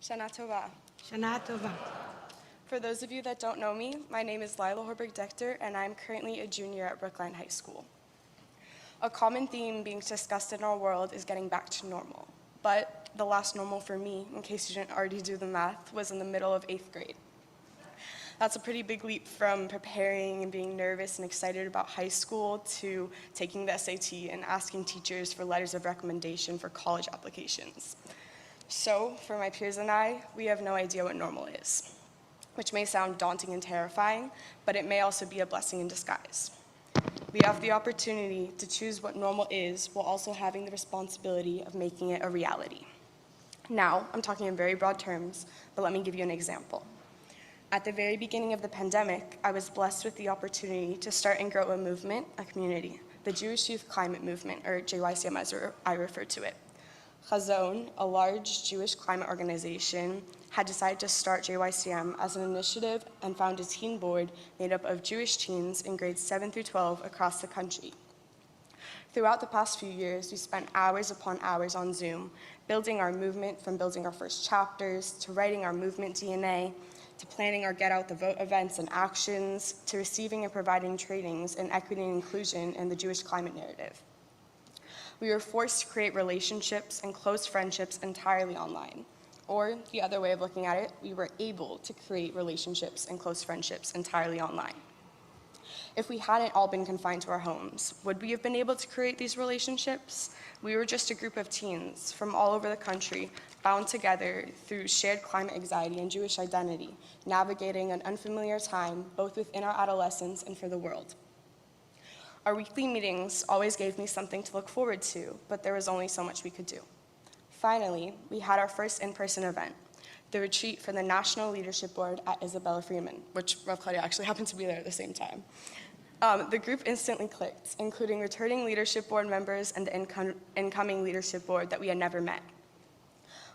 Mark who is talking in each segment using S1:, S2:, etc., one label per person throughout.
S1: Shana Tova.
S2: Shana Tova.
S1: For those of you that don't know me, my name is Lila Decter, and I'm currently a junior at Brookline High School. A common theme being discussed in our world is getting back to normal. But the last normal for me, in case you didn't already do the math, was in the middle of 8th grade. That's a pretty big leap from preparing and being nervous and excited about high school to taking the SAT and asking teachers for letters of recommendation for college applications. So, for my peers and I, we have no idea what normal is, which may sound daunting and terrifying, but it may also be a blessing in disguise. We have the opportunity to choose what normal is while also having the responsibility of making it a reality. Now, I'm talking in very broad terms, but let me give you an example. At the very beginning of the pandemic, I was blessed with the opportunity to start and grow a movement, a community, the Jewish Youth Climate Movement, or JYCM as I refer to it. Chazon, a large Jewish climate organization, had decided to start JYCM as an initiative and found a teen board made up of Jewish teens in grades 7 through 12 across the country. Throughout the past few years, we spent hours upon hours on Zoom, building our movement, from building our first chapters, to writing our movement DNA, to planning our Get Out the Vote events and actions, to receiving and providing trainings in equity and inclusion in the Jewish climate narrative. We were forced to create relationships and close friendships entirely online. Or, the other way of looking at it, we were able to create relationships and close friendships entirely online. If we hadn't all been confined to our homes, would we have been able to create these relationships? We were just a group of teens from all over the country, bound together through shared climate anxiety and Jewish identity, navigating an unfamiliar time, both within our adolescence and for the world. Our weekly meetings always gave me something to look forward to, but there was only so much we could do. Finally, we had our first in-person event, the retreat for the National Leadership Board at Isabella Freeman, which Rev. Claudia actually happened to be there at the same time. The group instantly clicked, including returning leadership board members and the incoming leadership board that we had never met.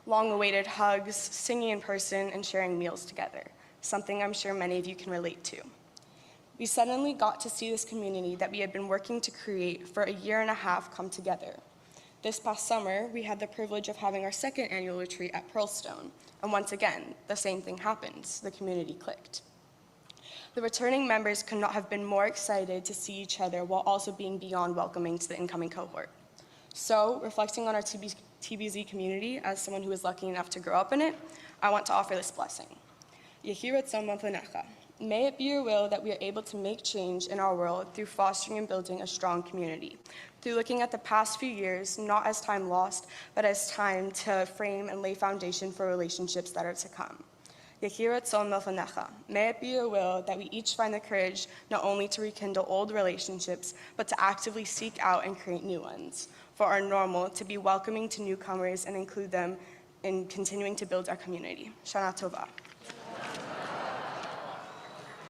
S1: Long-awaited hugs, singing in person, and sharing meals together, something I'm sure many of you can relate to. We suddenly got to see this community that we had been working to create for a year and a half come together. This past summer, we had the privilege of having our second annual retreat at Pearlstone, and once again, the same thing happened. The community clicked. The returning members could not have been more excited to see each other while also being beyond welcoming to the incoming cohort. So, reflecting on our TBZ community as someone who was lucky enough to grow up in it, I want to offer this blessing. Yehi ratzon lefanecha. May it be your will that we are able to make change in our world through fostering and building a strong community, through looking at the past few years not as time lost, but as time to frame and lay foundation for relationships that are to come. Yehi ratzon lefanecha. May it be your will that we each find the courage not only to rekindle old relationships, but to actively seek out and create new ones, for our normal to be welcoming to newcomers and include them in continuing to build our community. Shana Tova.